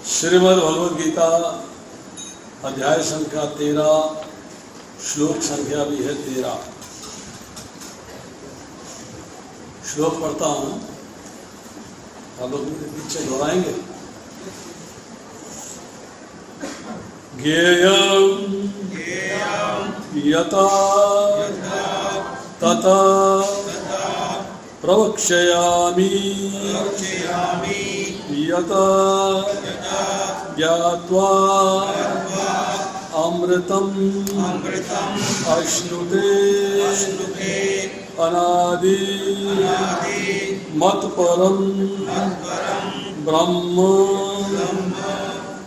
श्रीमद् भगवद गीता अध्याय संख्या 13, श्लोक संख्या भी है 13। श्लोक पढ़ता हूँ, आप लोग मेरे पीछे दोहराएंगे। ज्ञेयं यथा तथा प्रवक्ष्यामि यथा ज्ञात्वा अमृतम् अश्नुते अनादि मत्परं ब्रह्म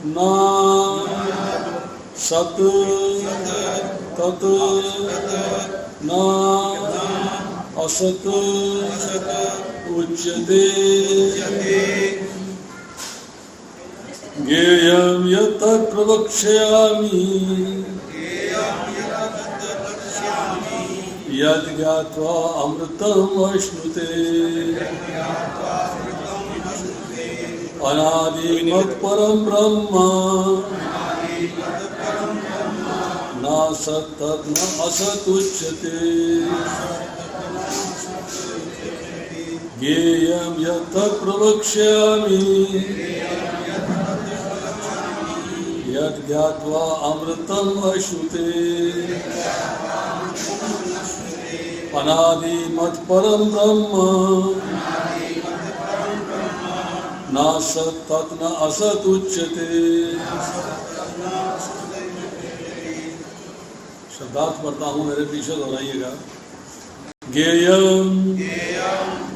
न सत् तत् न असत् उच्यते। ज्ञेयं यत् प्रवक्ष्यामि यद् ज्ञात्वा अमृतम् अश्नुते अनादि मत्परं ब्रह्म न सत् तत् न असत् उच्यते। ज्ञेयं यत् प्रवक्ष्यामि यद् ज्ञात्वा अमृतम् अश्नुते अनादि मत्परं ब्रह्म न सत् तत् न असत् उच्यते। शब्दार्थ पढ़ता हूँ, मेरे पीछे दोहराइएगा। ज्ञेयं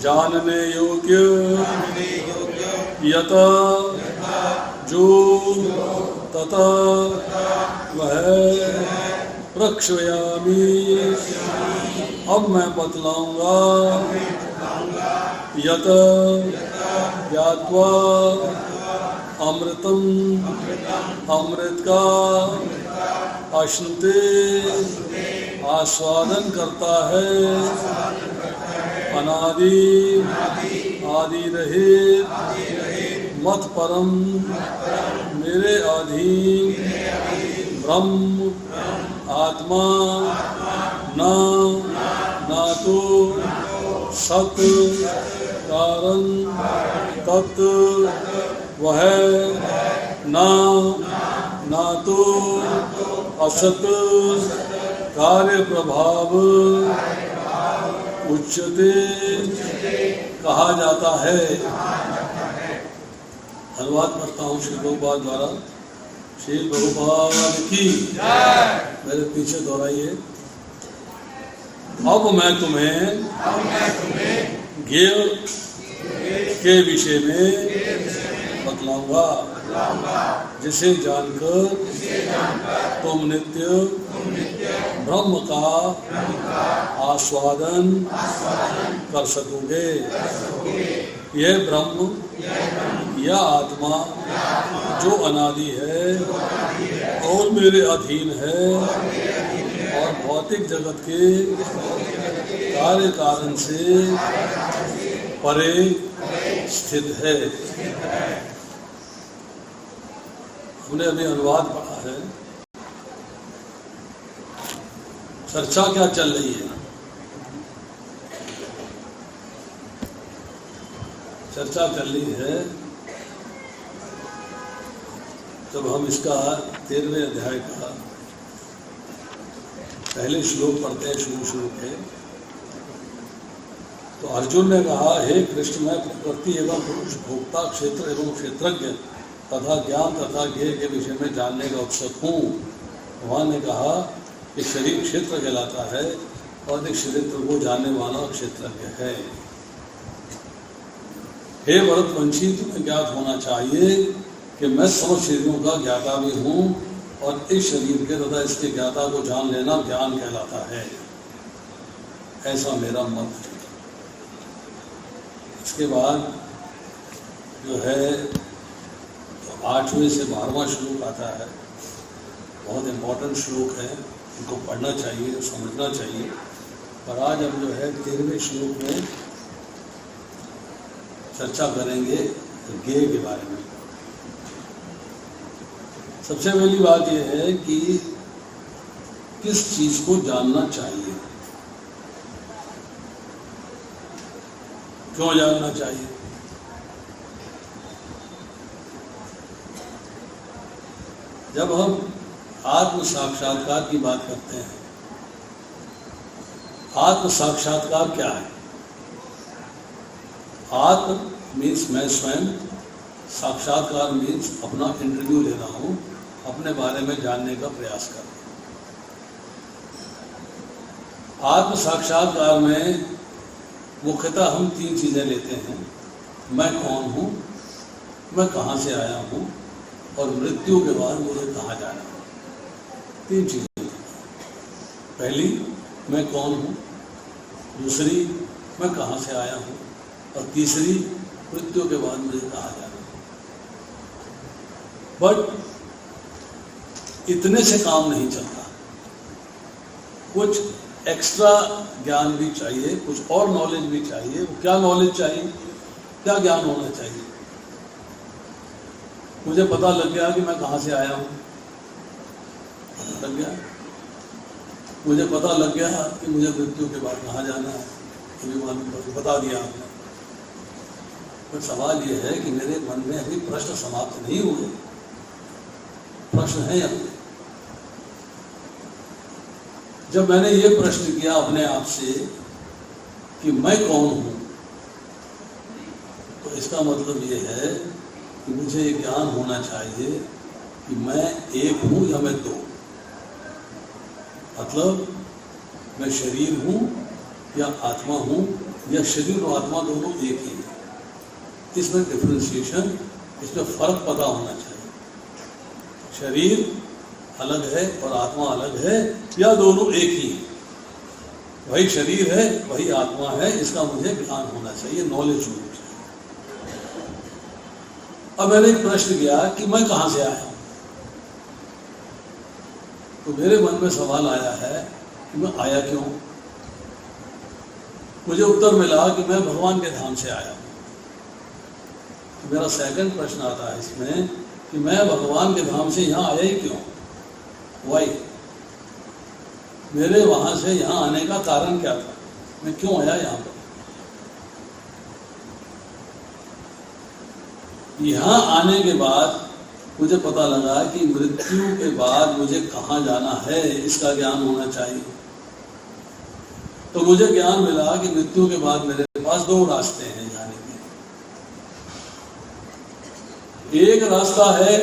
जानने योग्य यथा जो तथा वह प्रवक्ष्यामि अब मैं बतलाऊंगा यत ज्ञात्वा अमृतम अमृत का अश्नुते आस्वादन करता है अनादि आदि रहित मत परम मेरे अधीन ब्रह्म आत्मा ना तो सत कारण तत् वह ना तो असत कार्य प्रभाव उच्यते कहा जाता है। अनुवाद करता हूँ श्री प्रभुपाद द्वारा। श्री प्रभुपाद की मेरे पीछे दोहराइए। अब मैं तुम्हें ज्ञेय के विषय में बतलाऊंगा जिसे जानकर तुम नित्य ब्रह्म का आस्वादन कर सकोगे। यह ब्रह्म यह आत्मा जो अनादि है और मेरे अधीन है और भौतिक जगत के कार्य कारण से परे स्थित है। हमने अभी अनुवाद पढ़ा है। चर्चा क्या चल रही है? चर्चा चल रही है जब हम इसका 13वें अध्याय का पहले श्लोक पढ़ते हैं, शुरू के तो अर्जुन ने कहा, हे कृष्ण, मैं प्रकृति एवं पुरुष भोक्ता क्षेत्र एवं क्षेत्रज्ञ तथा ज्ञान तथा ज्ञेय के विषय में जानने का उत्सुक हूँ। भगवान ने कहा कि शरीर क्षेत्र कहलाता है और इस क्षेत्र को जानने वाला क्षेत्रज्ञ है। हे भरतवंशी, तुम्हें ज्ञात होना चाहिए कि मैं समस्त शरीरों का ज्ञाता भी हूँ और इस शरीर के तथा इसके ज्ञाता को जान लेना ज्ञान कहलाता है। ऐसा मेरा मत है। इसके बाद जो है 8वें से 12वां श्लोक आता है। बहुत इम्पोर्टेंट श्लोक है, इनको पढ़ना चाहिए, समझना चाहिए। और आज हम जो है 13वें श्लोक में चर्चा करेंगे ज्ञेय के बारे में। सबसे पहली बात यह है कि किस चीज को जानना चाहिए, क्यों जानना चाहिए। जब हम आत्म साक्षात्कार की बात करते हैं, आत्म साक्षात्कार क्या है? आत्म मीन्स मैं स्वयं, साक्षात्कार मीन्स अपना इंटरव्यू ले रहा हूं, अपने बारे में जानने का प्रयास कर रहा हूं। आत्म साक्षात्कार में मुख्यतः हम 3 चीजें लेते हैं। मैं कौन हूं, मैं कहां से आया हूं, और मृत्यु के बाद मुझे कहाँ जाना है। 3 चीजें। पहली, मैं कौन हूँ। दूसरी, मैं कहाँ से आया हूँ। और तीसरी, मृत्यु के बाद मुझे कहाँ जाना है। बट इतने से काम नहीं चलता, कुछ एक्स्ट्रा ज्ञान भी चाहिए, कुछ और नॉलेज भी चाहिए। क्या नॉलेज चाहिए, क्या ज्ञान होना चाहिए? मुझे पता लग गया कि मैं कहाँ से आया हूँ, लग गया। मुझे पता लग गया कि मुझे मृत्यु के बाद कहाँ जाना है, अभी मालूम बता दिया आपने। पर सवाल ये है कि मेरे मन में अभी प्रश्न समाप्त नहीं हुए, प्रश्न है अभी। जब मैंने ये प्रश्न किया अपने आप से कि मैं कौन हूँ, तो इसका मतलब ये है कि मुझे ये ज्ञान होना चाहिए कि मैं एक हूं या मैं 2। मतलब मैं शरीर हूं या आत्मा हूं, या शरीर और आत्मा दोनों एक ही है। इसमें डिफरेंशिएशन, इसमें फर्क पता होना चाहिए। शरीर अलग है और आत्मा अलग है, या दोनों एक ही है। वही शरीर है, वही आत्मा है, इसका मुझे ज्ञान होना चाहिए, नॉलेज होनी चाहिए। अब मैंने एक प्रश्न किया कि मैं कहां से आया हूं, तो मेरे मन में सवाल आया है कि मैं आया क्यों। मुझे उत्तर मिला कि मैं भगवान के धाम से आया हूं। तो मेरा सेकंड प्रश्न आता है इसमें कि मैं भगवान के धाम से यहां आया ही क्यों, वाई। मेरे वहां से यहां आने का कारण क्या था, मैं क्यों आया यहां पर। यहाँ आने के बाद मुझे पता लगा कि मृत्यु के बाद मुझे कहाँ जाना है, इसका ज्ञान होना चाहिए। तो मुझे ज्ञान मिला कि मृत्यु के बाद मेरे पास 2 रास्ते हैं जाने के। एक रास्ता है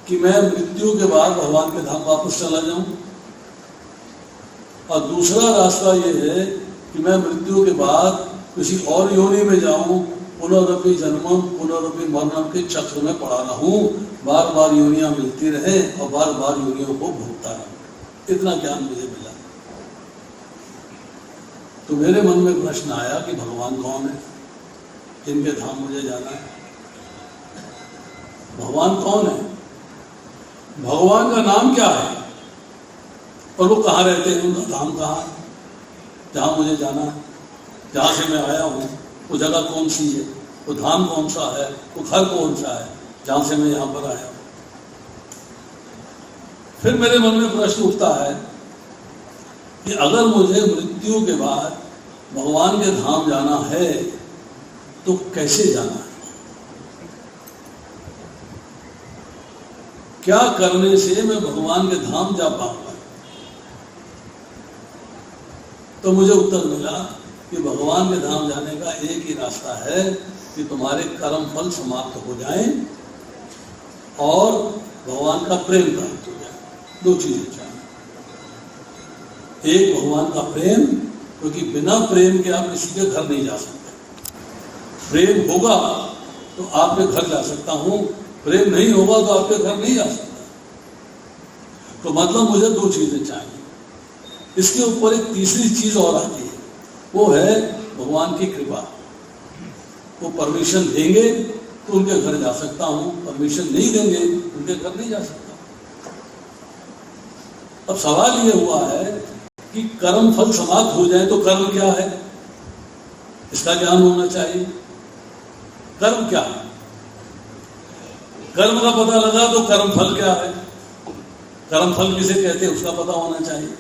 कि मैं मृत्यु के बाद भगवान के धाम वापस चला जाऊं, और दूसरा रास्ता ये है कि मैं मृत्यु के बाद किसी और योनि में जाऊं, पुनरपि जन्मम पुनरपि मरणम के चक्र में पड़ा रहूं, बार बार योनियां मिलती रहे और बार बार योनियों को भोगता रहूं। इतना ज्ञान मुझे मिला। तो मेरे मन में प्रश्न आया कि भगवान कौन है, जिनके धाम मुझे जाना है। भगवान कौन है, भगवान का नाम क्या है, और वो कहाँ रहते हैं, उनका धाम कहाँ है, जहाँ मुझे जाना है, जहाँ से मैं आया हूँ वो जगह कौन सी है, वो धाम कौन सा है, वो घर कौन सा है जहाँ से मैं यहाँ पर आया हूँ। फिर मेरे मन में प्रश्न उठता है कि अगर मुझे मृत्यु के बाद भगवान के धाम जाना है तो कैसे जाना है, क्या करने से मैं भगवान के धाम जा पाऊंगा। तो मुझे उत्तर मिला कि भगवान के धाम जाने का एक ही रास्ता है कि तुम्हारे कर्म फल समाप्त हो जाएं और भगवान का प्रेम प्राप्त हो जाए। 2 चीजें चाहिए। एक, भगवान का प्रेम, क्योंकि बिना प्रेम के आप किसी के घर नहीं जा सकते। प्रेम होगा तो आपके घर जा सकता हूं, प्रेम नहीं होगा तो आपके घर नहीं जा सकता। तो मतलब मुझे 2 चीजें चाहिए। इसके ऊपर एक तीसरी चीज और आती है, वो है भगवान की कृपा। वो परमिशन देंगे तो उनके घर जा सकता हूं, परमिशन नहीं देंगे उनके घर नहीं जा सकता। अब सवाल ये हुआ है कि कर्म फल समाप्त हो जाए तो कर्म क्या है, इसका ज्ञान होना चाहिए। कर्म क्या है, कर्म का पता लगा तो कर्म फल क्या है, कर्म फल किसे कहते हैं उसका पता होना चाहिए।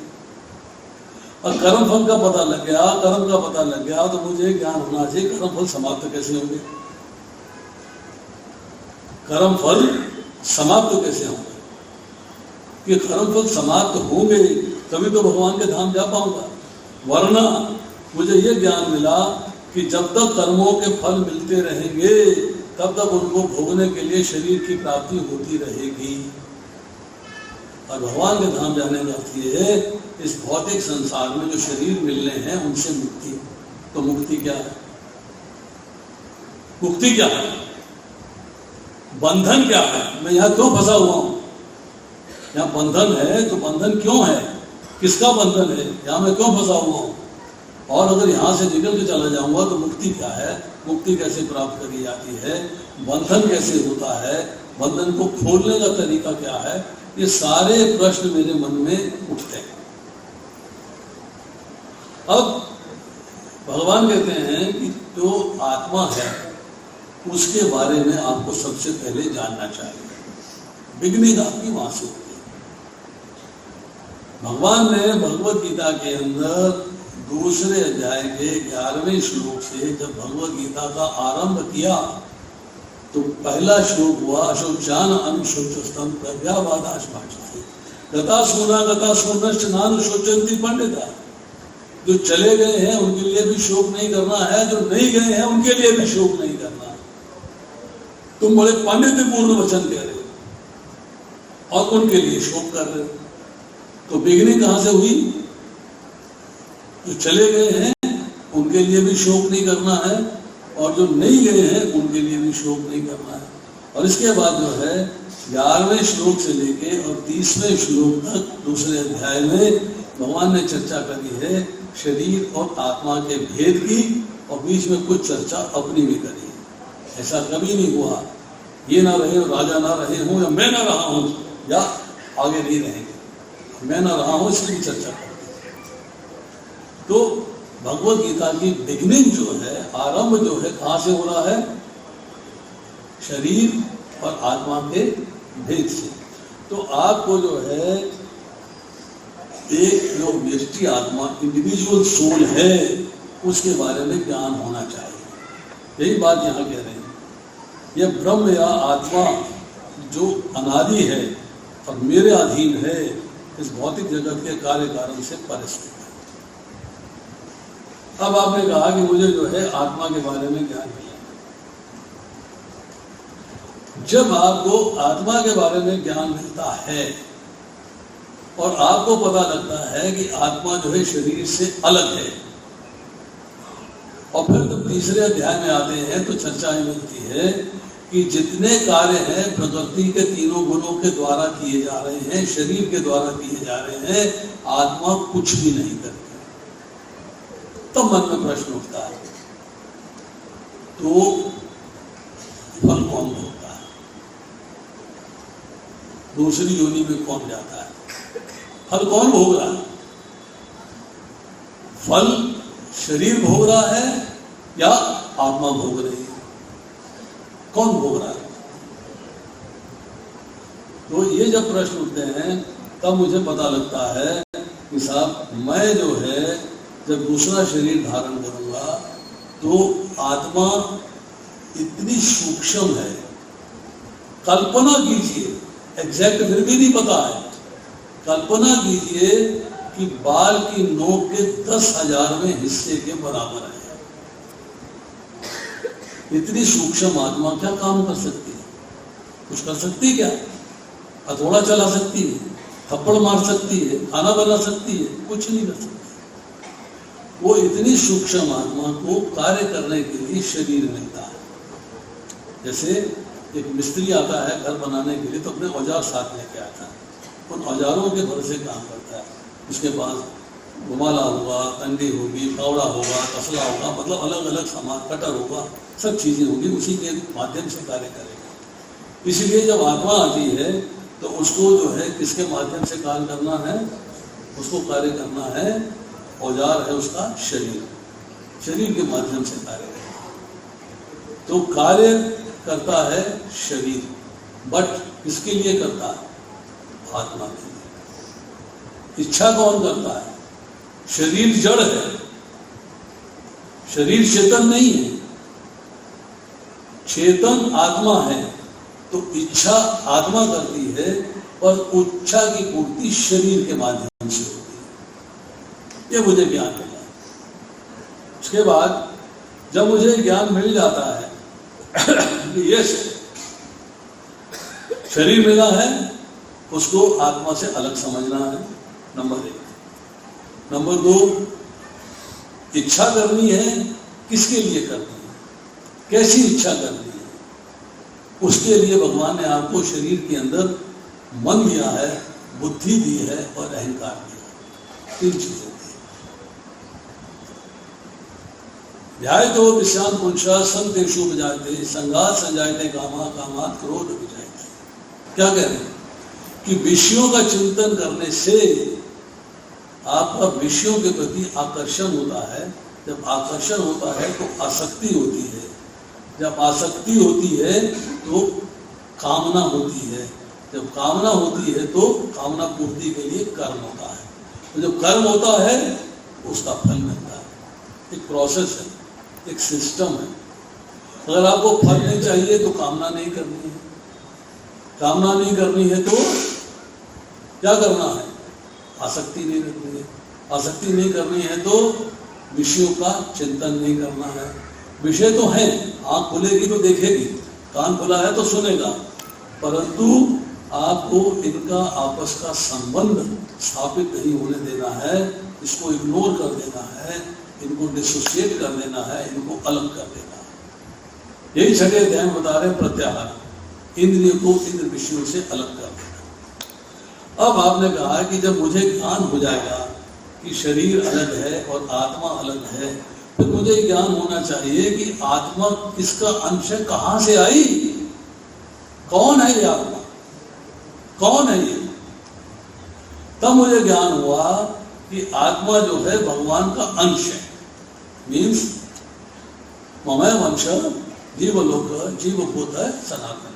और कर्म फल का पता लग गया, कर्म का पता लग गया तो मुझे ज्ञान होना चाहिए कर्म फल समाप्त कैसे होंगे, कर्म फल समाप्त कैसे होंगे। कि कर्म फल समाप्त होंगे तभी तो भगवान के धाम जा पाऊंगा, वरना मुझे ये ज्ञान मिला कि जब तक कर्मों के फल मिलते रहेंगे तब तक उनको भोगने के लिए शरीर की प्राप्ति होती रहेगी। और भगवान के धाम जाने का अर्थ ये है इस भौतिक संसार में जो शरीर मिलने हैं उनसे मुक्ति। तो मुक्ति क्या है, मुक्ति क्या है, बंधन क्या है, मैं यहां क्यों फंसा हुआ हूं, यहां बंधन है तो बंधन क्यों है, किसका बंधन है, यहां मैं क्यों फंसा हुआ हूं। और अगर यहां से निकल के चला जाऊंगा तो मुक्ति क्या है, मुक्ति कैसे प्राप्त करी जाती है, बंधन कैसे होता है, बंधन को खोलने का तरीका क्या है, ये सारे प्रश्न मेरे मन में उठते हैं। अब भगवान कहते हैं कि जो आत्मा है उसके बारे में आपको सबसे पहले जानना चाहिए, बिगनिंग आपकी वहां से होती है। भगवान ने भगवत गीता के अंदर दूसरे अध्याय के 11वें श्लोक से जब भगवत गीता का आरंभ किया तो पहला श्लोक हुआ अशोचान अनुशोचस्तम प्रज्ञावादाश भाषते गता सोनश्च नानुशोचन्ति पंडिता। जो चले गए हैं उनके लिए भी शोक नहीं करना है, जो नहीं गए हैं उनके लिए भी शोक नहीं करना। तुम बड़े पांडित्यपूर्ण वचन कह रहे हो और उनके लिए शोक कर रहे हो, तो बिगनिंग कहां से हुई, जो चले गए हैं उनके लिए भी शोक नहीं करना है और जो नहीं गए हैं उनके लिए भी शोक नहीं करना है। और इसके बाद जो है 11वें श्लोक से लेके और 30वें श्लोक तक दूसरे अध्याय में भगवान ने चर्चा करी है शरीर और आत्मा के भेद की, और बीच में कुछ चर्चा अपनी भी करी है। ऐसा कभी नहीं हुआ ये ना रहे राजा ना रहे हूं या मैं ना रहा हूं या आगे नहीं रहेंगे, मैं ना रहा हूं इसकी चर्चा करते। तो भगवत गीता की बिगनिंग जो है, आरंभ जो है कहां से हो रहा है, शरीर और आत्मा के भेद से। तो आपको जो है एक जो व्यष्टि आत्मा इंडिविजुअल सोल है उसके बारे में ज्ञान होना चाहिए। यही बात यहां कह रहे हैं, यह ब्रह्म या आत्मा जो अनादि है और मेरे अधीन है, इस भौतिक जगत के कार्य कारण से परिस्थित है। अब आपने कहा कि मुझे जो है आत्मा के बारे में ज्ञान मिला। जब आपको आत्मा के बारे में ज्ञान मिलता है और आपको पता लगता है कि आत्मा जो है शरीर से अलग है, और फिर जब तीसरे अध्याय में आते हैं तो चर्चा मिलती है कि जितने कार्य हैं प्रकृति के तीनों गुणों के द्वारा किए जा रहे हैं, शरीर के द्वारा किए जा रहे हैं, आत्मा कुछ भी नहीं करती। तो मन में प्रश्न उठता है, तो फल कौन भोगता है, दूसरी योनि में कौन जाता है, फल कौन भोग रहा है, फल शरीर भोग रहा है या आत्मा भोग रही है, कौन भोग रहा है। तो ये जब प्रश्न उठते हैं तब मुझे पता लगता है कि साहब मैं जो है जब दूसरा शरीर धारण करूंगा तो आत्मा इतनी सूक्ष्म है, कल्पना कीजिए, एग्जैक्ट फिर भी नहीं पता है, कल्पना कीजिए कि बाल की नोक के 10,000वें हिस्से के बराबर है। इतनी सूक्ष्म आत्मा क्या काम कर सकती है, कुछ कर सकती है क्या, हथौड़ा चला सकती है, थप्पड़ मार सकती है, खाना बना सकती है, कुछ नहीं कर सकती। वो इतनी सूक्ष्म आत्मा को कार्य करने के लिए शरीर मिलता है। जैसे एक मिस्त्री आता है घर बनाने के लिए तो अपने औजार साथ लेके आता है, उन औजारों के भरोसे काम करता है। उसके पास घुमाला होगा, कंडी होगी, फावड़ा होगा, तसला होगा, मतलब अलग अलग सामान, कटर होगा, सब चीजें होगी, उसी के माध्यम से कार्य करेगा। इसीलिए जब आत्मा आती है तो उसको जो है किसके माध्यम से कार्य करना है, उसको कार्य करना है, औजार है उसका शरीर, शरीर के माध्यम से कार्य करना। तो कार्य करता है शरीर, बट किसके लिए करता है? आत्मा के लिए। इच्छा कौन करता है? शरीर जड़ है, शरीर चेतन नहीं है, चेतन आत्मा है। तो इच्छा आत्मा करती है और इच्छा की पूर्ति शरीर के माध्यम से होती है। ये मुझे ज्ञान मिला। उसके बाद जब मुझे ज्ञान मिल जाता है कि ये शरीर मिला है, उसको आत्मा से अलग समझना है, नंबर 1। नंबर 2, इच्छा करनी है, किसके लिए करनी है, कैसी इच्छा करनी है? उसके लिए भगवान ने आपको शरीर के अंदर मन दिया है, बुद्धि दी है और अहंकार दिया। 3 चीजें दी। ध्यायतो विषयान पुंसा संतेषु विजायते संघात संजायते कामा कामात क्रोध विजायते। क्या कह रहे हैं कि विषयों का चिंतन करने से आपका विषयों के प्रति आकर्षण होता है। जब आकर्षण होता है तो आसक्ति होती है, जब आसक्ति होती है तो कामना होती है, जब कामना होती है तो कामना पूर्ति के लिए कर्म होता है, तो जब कर्म होता है उसका फल मिलता है। एक प्रोसेस है, एक सिस्टम है। अगर आपको फल नहीं चाहिए तो कामना नहीं करनी है, कामना नहीं करनी है तो क्या करना है? आसक्ति नहीं करनी है, आसक्ति नहीं करनी है तो विषयों का चिंतन नहीं करना है। विषय तो है, आंख खुलेगी तो देखेगी, कान खुला है तो सुनेगा, परंतु आपको इनका आपस का संबंध स्थापित नहीं होने देना है, इसको इग्नोर कर देना है, इनको डिसोसिएट कर देना है, इनको अलग कर देना है। यही 6वें अध्याय में बता रहे प्रत्याहार, इंद्रिय को इंद्र विषयों से अलग कर देना। अब आपने कहा कि जब मुझे ज्ञान हो जाएगा कि शरीर अलग है और आत्मा अलग है, तो मुझे ज्ञान होना चाहिए कि आत्मा किसका अंश है, कहां से आई, कौन है ये आत्मा, कौन है ये? तब मुझे ज्ञान हुआ कि आत्मा जो है भगवान का अंश है। मीन्स ममय वंश जीवलोक जीवभूत है सनातन।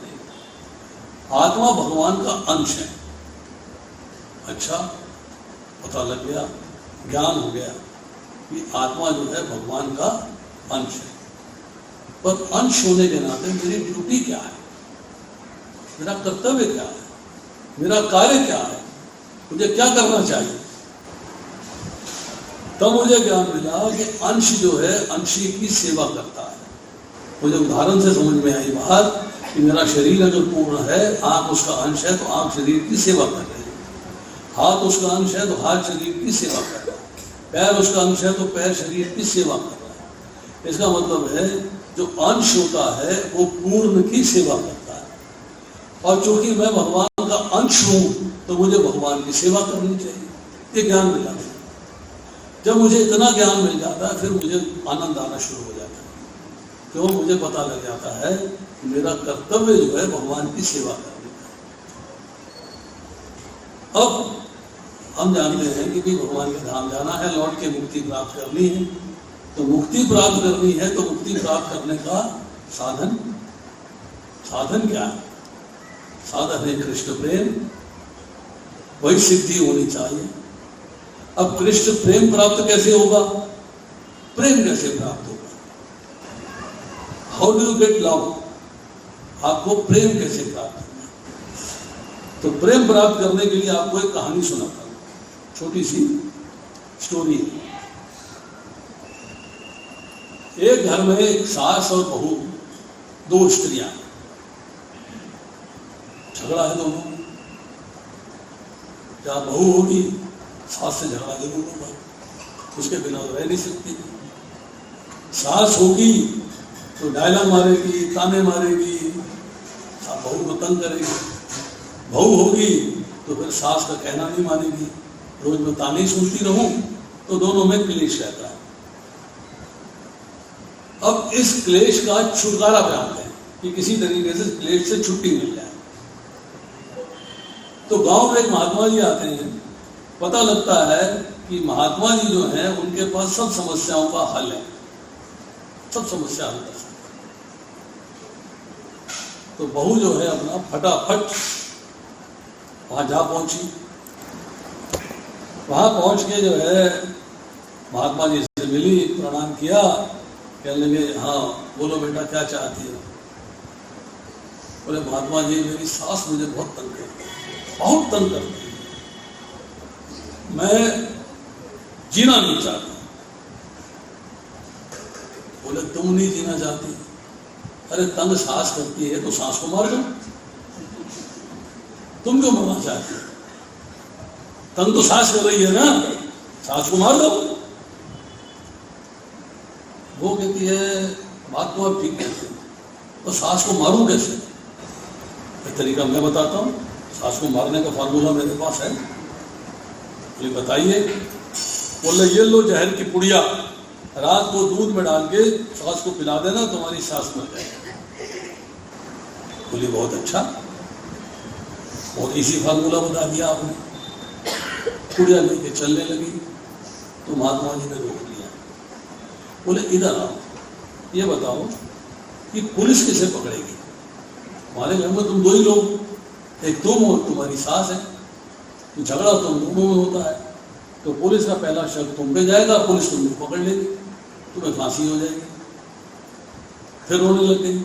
आत्मा भगवान का अंश है। अच्छा, पता लग गया, ज्ञान हो गया कि आत्मा जो है भगवान का अंश है। पर अंश होने के नाते मेरी ड्यूटी क्या है, मेरा कर्तव्य क्या है, मेरा कार्य क्या है, मुझे क्या करना चाहिए? तब मुझे ज्ञान मिला कि अंश जो है अंशी की सेवा करता है। मुझे उदाहरण से समझ में आई बात कि मेरा शरीर अगर पूर्ण है, आंख उसका अंश है तो आंख शरीर की सेवा कर रही है, हाथ उसका अंश है तो हाथ शरीर की सेवा कर रहा है, पैर उसका अंश है तो पैर शरीर की सेवा कर रहा है। इसका मतलब है जो अंश होता है वो पूर्ण की सेवा करता है, और चूंकि मैं भगवान का अंश हूं तो मुझे भगवान की सेवा करनी चाहिए। ये ज्ञान मिला। जब मुझे इतना ज्ञान मिल जाता है फिर मुझे आनंद आना शुरू हो जाता है, क्यों? मुझे पता लग जाता है कि मेरा कर्तव्य जो है भगवान की सेवा करने का। अब हम जानते हैं कि भी भगवान के धाम जाना है, लौट के मुक्ति प्राप्त करनी है। तो मुक्ति प्राप्त करनी है तो मुक्ति प्राप्त करने का साधन, साधन क्या है? साधन है कृष्ण प्रेम, वही सिद्धि होनी चाहिए। अब कृष्ण प्रेम प्राप्त कैसे होगा, प्रेम कैसे प्राप्त होगा? How do you get love? आपको प्रेम कैसे प्राप्त होगा? तो प्रेम प्राप्त करने के लिए आपको एक कहानी सुनाता हूं, छोटी सी स्टोरी। एक घर में एक सास और बहू, दो स्त्रियां, झगड़ा है दोनों। जहां बहू होगी सास से झगड़ा जरूर होगा, उसके बिना तो रह नहीं सकती। सास होगी तो डायलॉग मारेगी, ताने मारेगी, बहू को तंग करेगी। बहू होगी तो फिर सास का कहना नहीं मानेगी, रोज मैं ताने ही सुनती रहूं, तो दोनों में क्लेश रहता है। अब इस क्लेश का छुटकारा चाहते हैं कि किसी तरीके से क्लेश से छुट्टी मिल जाए। तो गांव में एक महात्मा जी आते हैं। पता लगता है कि महात्मा जी जो हैं उनके पास सब समस्याओं का हल है, सब समस्या हल कर सकते। तो बहू जो है अपना फटाफट वहां जा पहुंची। वहां पहुंच के जो है महात्मा जी से मिली, प्रणाम किया, कहने लगे हाँ बोलो बेटा क्या चाहती हो। बोले महात्मा जी मेरी सास मुझे बहुत तंग करती है, बहुत तंग करती है, मैं जीना नहीं चाहती। बोले तुम नहीं जीना चाहती? अरे तंग सास करती है तो सास को मार दो, तुम क्यों मरना चाहती हो? तंग तो सास कर रही है ना, सास को मार दो। वो कहती है बात तो आप ठीक कहते हैं, तो सास को मारूं कैसे? एक तरीका मैं बताता हूं, सास को मारने का फार्मूला मेरे पास है। बोले बताइए। बोले ये लो जहर की पुड़िया, रात को दूध में डाल के सास को पिला देना, तुम्हारी सास मर जाएगी। बोली बहुत अच्छा, बहुत इजी फार्मूला बता दिया आपने। पुड़िया लेके चलने लगी तो महात्मा जी ने रोक लिया। बोले इधर आओ, ये बताओ कि पुलिस किसे पकड़ेगी? हमारे घर में तुम दो ही लोग, एक तुम और तुम्हारी सास है, तो झगड़ा तुम दोनों में होता है, तो पुलिस का पहला शक तुम पे जाएगा, पुलिस तुम्हें पकड़ लेगी, तुम्हें फांसी हो जाएगी। फिर रोने लग गई,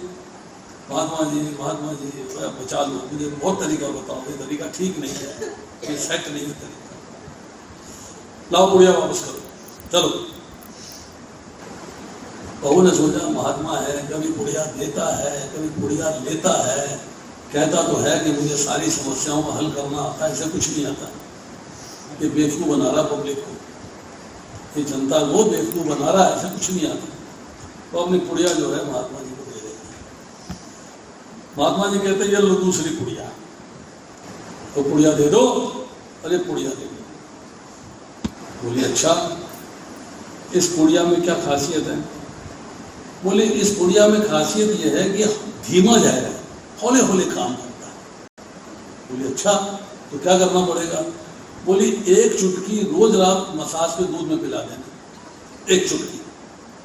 महात्मा जी बचा लो, मुझे बहुत तरीका बताओ, ये तरीका ठीक नहीं है, ये सेट नहीं है तरीका, लाओ पुड़िया वापस करो, चलो। बहू ने सोचा महात्मा है, कभी पुड़िया देता है कभी पुड़िया लेता है, कहता तो है कि मुझे सारी समस्याओं का हल करना आता है, ऐसे कुछ नहीं आता। ये बेवकूफ बना रहा पब्लिक को, ये जनता को बेवकूफ बना रहा है, ऐसे कुछ नहीं आता। तो अपनी पुड़िया जो है महात्मा जी को दे देती। महात्मा जी कहते ये लो दूसरी पुड़िया, तो पुड़िया दे दो, अरे पुड़िया दे दो। बोली अच्छा, इस पुड़िया में क्या खासियत है? बोले इस पुड़िया में खासियत यह है कि धीमा जाएगा, हौले हौले काम करता है। बोली अच्छा, तो क्या करना पड़ेगा? बोली एक चुटकी रोज रात मसाज के दूध में पिला देना, एक चुटकी,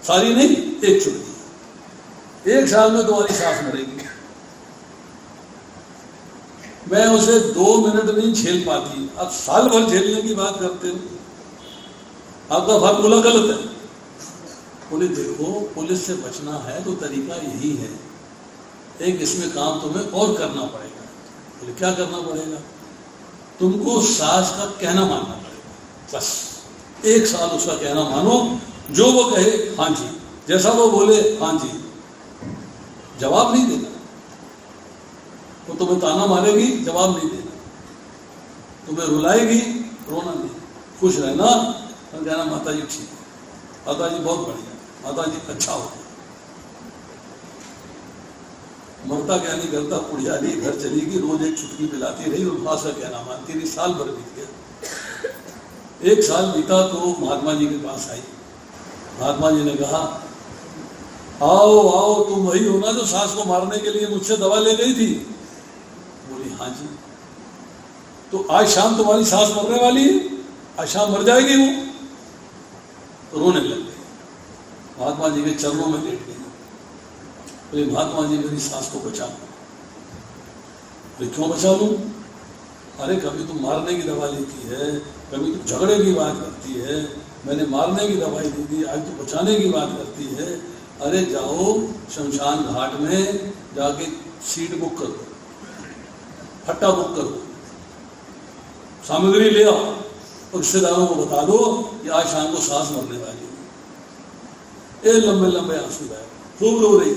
सारी नहीं, एक चुटकी। 1 साल में तुम्हारी सास मरेगी। मैं उसे 2 मिनट नहीं झेल पाती, अब साल भर झेलने की बात करते हो, आपका फार्मूला गलत है। बोले देखो पुलिस से बचना है तो तरीका यही है, एक इसमें काम तुम्हें और करना पड़ेगा। बोले क्या करना पड़ेगा? तुमको सास का कहना मानना पड़ेगा, बस 1 साल उसका कहना मानो, जो वो कहे हाँ जी, जैसा वो बोले हाँ जी, जवाब नहीं देना। वो तुम्हें ताना मारेगी, जवाब नहीं देना, तुम्हें रुलाएगी, रोना नहीं, खुश रहना और कहना माता जी ठीक है, माता जी बहुत बढ़िया, माता जी अच्छा हो। मरता क्या नहीं करता, पुड़िया ली, घर चली गई, रोज एक चुटकी पिलाती रही और सास का कहना मानती रही। साल भर बीत गया। 1 साल बीता तो महात्मा जी के पास आई। महात्मा जी ने कहा आओ आओ, तुम वही हो ना जो सास को मारने के लिए मुझसे दवा ले गई थी? बोली हाँ जी। तो आज शाम तुम्हारी सास मरने वाली है, आज शाम मर जाएगी वो। तो रोने लग गई, महात्मा जी के चरणों में लेट गई। बोले महात्मा जी मेरी सास को बचा लो। बोले क्यों बचा लूं? अरे कभी तुम मारने की दवा लेती है, कभी तुम झगड़े की बात करती है, मैंने मारने की दवाई दे दी, आज तो बचाने की बात करती है। अरे जाओ शमशान घाट में जाके सीट बुक कर दो, फट्टा बुक कर दो, सामग्री ले आओ और रिश्तेदारों को बता दो कि आज शाम को सास मरने वाली है। ए लंबे लंबे आंसू आए, खूब रो रही।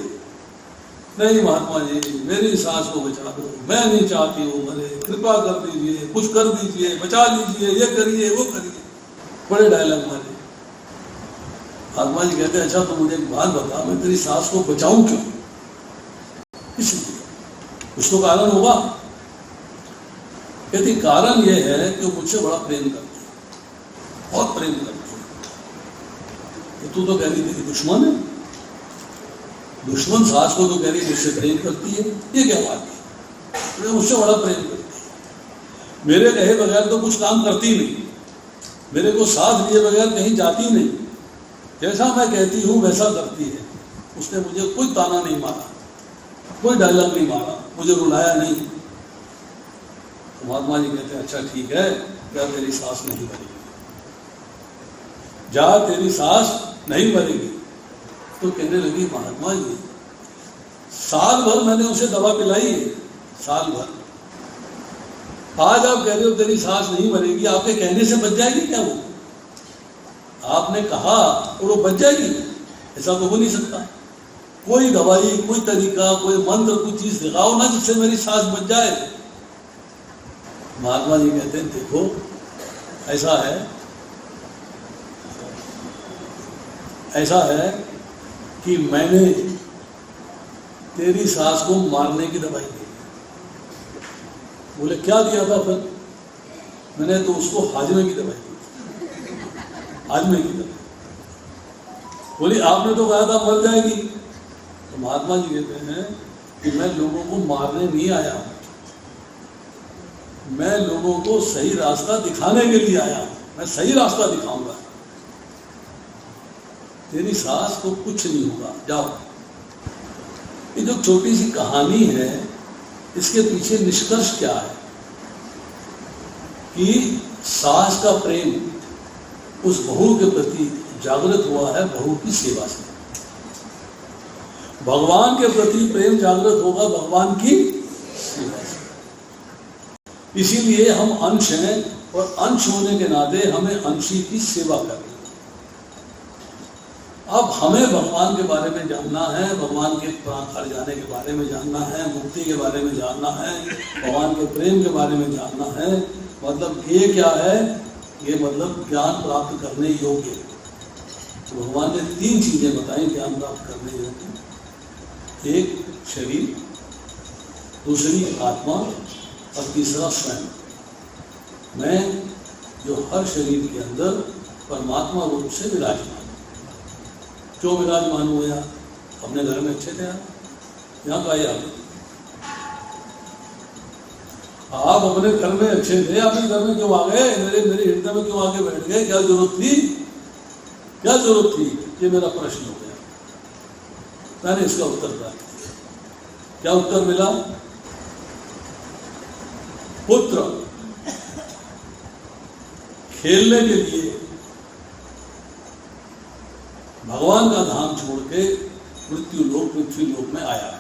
नहीं महात्मा जी मेरी सास को बचा दो, मैं नहीं चाहती हूँ मरे, कृपा कर दीजिए, कुछ कर दीजिए, बचा लीजिए, ये करिए वो करिए, बड़े डायलॉग मारे। महात्मा जी कहते अच्छा तो मुझे एक बात बता, मैं तेरी सास को बचाऊं क्यों? इसलिए कुछ तो कारण होगा। कहती कारण यह है कि मुझसे बड़ा प्रेम करती है, बहुत प्रेम करती है। तू तो कह रही तेरी दुश्मन है, दुश्मन सास को तो कह रही मुझसे प्रेम करती है, ये क्या बात है? मुझसे बड़ा प्रेम करती है, मेरे कहे बगैर तो कुछ काम करती नहीं, मेरे को साथ लिए बगैर कहीं जाती नहीं, जैसा मैं कहती हूँ वैसा करती है। उसने मुझे कोई ताना नहीं मारा, कोई डायलॉग नहीं मारा, मुझे रुलाया नहीं। तो महात्मा जी कहते हैं अच्छा ठीक है, क्या तेरी सांस नहीं मरेगी, जा तेरी सांस नहीं मरेगी। तो कहने लगी महात्मा जी साल भर मैंने उसे दवा पिलाई है, साल भर, आज आप कह रहे हो तेरी सांस नहीं मरेगी, आपके कहने से बच जाएगी क्या वो? आपने कहा और वो बच जाएगी? ऐसा तो हो नहीं सकता। कोई दवाई, कोई तरीका, कोई मंत्र, कोई चीज दिखाओ ना जिससे मेरी सांस बच जाए। महात्मा जी कहते हैं देखो ऐसा है कि मैंने तेरी सांस को मारने की दवाई दी। बोले क्या दिया था फिर? मैंने तो उसको हाजमे की दवाई दी, हाजमे की दवाई। बोली आपने तो कहा था मर जाएगी। तो महात्मा जी कहते हैं कि मैं लोगों को मारने नहीं आया हूं, मैं लोगों को सही रास्ता दिखाने के लिए आया हूं, मैं सही रास्ता दिखाऊंगा। तेरी सांस को कुछ नहीं होगा, जाओ। ये जो छोटी सी कहानी है इसके पीछे निष्कर्ष क्या है कि सास का प्रेम उस बहू के प्रति जागृत हुआ है बहू की सेवा से। भगवान के प्रति प्रेम जागृत होगा भगवान की सेवा से। इसीलिए हम अंश हैं और अंश होने के नाते हमें अंशी की सेवा करनी है। अब हमें भगवान के बारे में जानना है, भगवान के प्राण हर जाने के बारे में जानना है, मुक्ति के बारे में जानना है, भगवान के प्रेम के बारे में जानना है। मतलब ये क्या है? ये मतलब ज्ञान प्राप्त करने योग्य। तो भगवान ने 3 चीजें बताई ज्ञान प्राप्त करने योग्य। एक शरीर, दूसरी आत्मा और तीसरा स्वयं। मैं जो हर शरीर के अंदर परमात्मा रूप से विराजमान, क्यों विराजमान हुए? अपने घर में अच्छे थे यहाँ का आप अपने घर में अच्छे थे, अपने घर में क्यों आ गए? मेरे हृदय में क्यों आके बैठ गए? क्या जरूरत थी? क्या जरूरत थी? ये मेरा प्रश्न हो गया। मैंने इसका उत्तर प्राप्त किया। क्या उत्तर मिला? पुत्र खेलने के लिए भगवान का धाम छोड़ के मृत्यु लोक, पृथ्वी लोक में आया।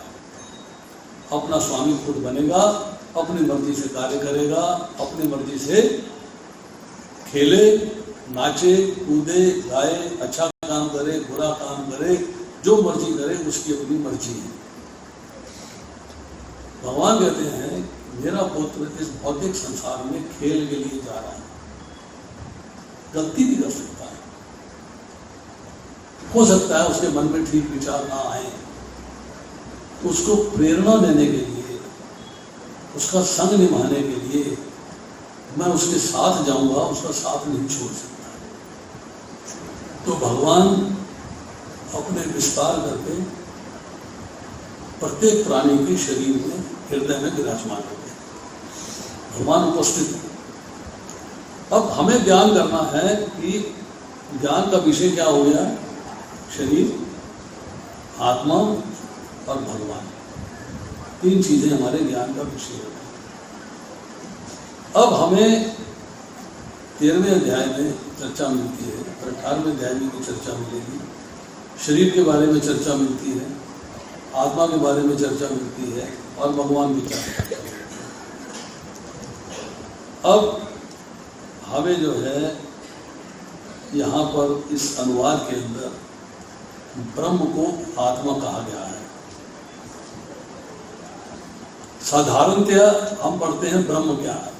अपना स्वामी खुद बनेगा, अपनी मर्जी से कार्य करेगा, अपनी मर्जी से खेले, नाचे, कूदे, गाए, अच्छा काम करे, बुरा काम करे, जो मर्जी करे उसकी अपनी मर्जी है। भगवान कहते हैं मेरा पुत्र इस भौतिक संसार में खेल के लिए जा रहा है, गलती भी कर सकता है, हो सकता है उसके मन में ठीक विचार ना आए, उसको प्रेरणा देने के लिए, उसका संग निभाने के लिए मैं उसके साथ जाऊंगा, उसका साथ नहीं छोड़ सकता। तो भगवान अपने विस्तार करके प्रत्येक प्राणी के शरीर में, हृदय में विराजमान हो गए, भगवान उपस्थित है। अब हमें ज्ञान करना है कि ज्ञान का विषय क्या हो गया? शरीर, आत्मा और भगवान, 3 चीजें हमारे ज्ञान का विषय है। अब हमें 13वें अध्याय में चर्चा मिलती है, 18वें अध्याय में भी चर्चा मिलेगी। शरीर के बारे में चर्चा मिलती है, आत्मा के बारे में चर्चा मिलती है और भगवान की चर्चा। अब हमें जो है यहाँ पर इस अनुवाद के अंदर ब्रह्म को आत्मा कहा गया है। साधारणतया हम पढ़ते हैं ब्रह्म क्या है,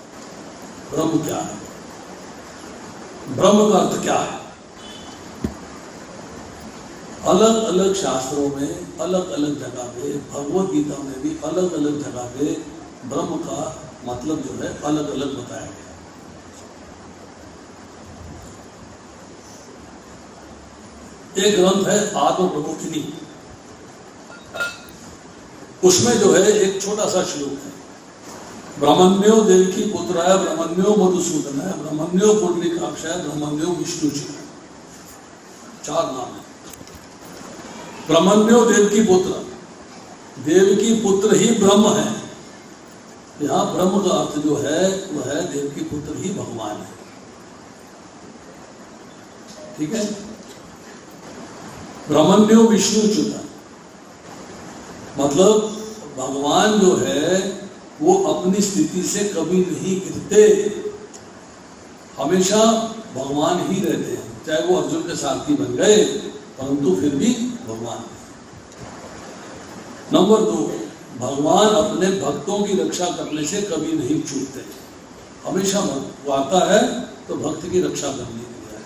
ब्रह्म क्या है, ब्रह्म का अर्थ क्या है। अलग अलग शास्त्रों में अलग अलग जगह पे, भगवत गीता में भी अलग अलग जगह पे ब्रह्म का मतलब जो है अलग अलग बताया गया। एक ग्रंथ है आत्म प्रमुखिनी, उसमें जो है एक छोटा सा श्लोक है, ब्रह्मण्यो देवकी पुत्राय ब्रह्मण्यो मधुसूदनाय ब्रह्मण्यो पुंडरीकाक्षाय ब्रह्मण्यो विष्णुजी। 4 नाम है। ब्रह्मण्यो देवकी पुत्र, देवकी पुत्र ही ब्रह्म है। यहाँ ब्रह्म का अर्थ जो है वो है देव की पुत्र ही भगवान है। ठीक है, ब्रह्मण्यो विष्णुच्युता, मतलब भगवान जो है वो अपनी स्थिति से कभी नहीं गिरते, हमेशा भगवान ही रहते हैं। चाहे वो अर्जुन के सारथी बन गए परंतु फिर भी भगवान। नंबर 2, भगवान अपने भक्तों की रक्षा करने से कभी नहीं चूकते, हमेशा वो आता है तो भक्त की रक्षा करने के लिए है।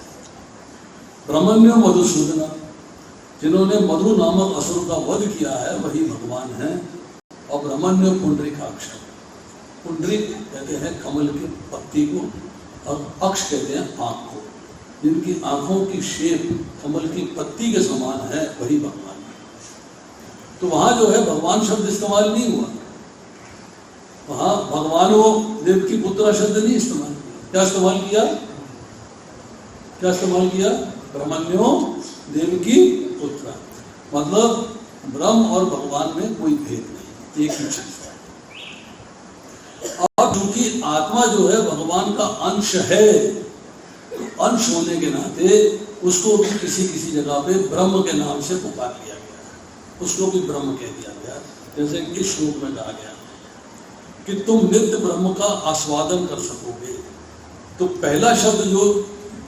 ब्रह्मण्यो मधुसूदन, जिन्होंने मधु नामक असुर का वध किया है वही भगवान है। और ब्रह्मण्यो पुंडरीकाक्ष, पुंडरीक कहते हैं कमल की पत्ती को, और अक्ष कहते हैं आंख को, जिनकी आंखों की शेप कमल की पत्ती के समान है वही भगवान। तो वहां जो है भगवान शब्द इस्तेमाल नहीं हुआ, वहां भगवान वो देव की पुत्र शब्द नहीं इस्तेमाल किया। क्या इस्तेमाल किया? क्या इस्तेमाल किया? ब्रह्मण्यो देव की पुत्र, मतलब ब्रह्म और भगवान में कोई भेद नहीं, एक ही चीज है। अब क्योंकि आत्मा जो है भगवान का अंश है, तो अंश होने के नाते उसको भी किसी किसी जगह पे ब्रह्म के नाम से पुकार लिया गया, उसको भी ब्रह्म कह दिया गया। जैसे इस श्लोक में कहा गया कि तुम नित्य ब्रह्म का आस्वादन कर सकोगे, तो पहला शब्द जो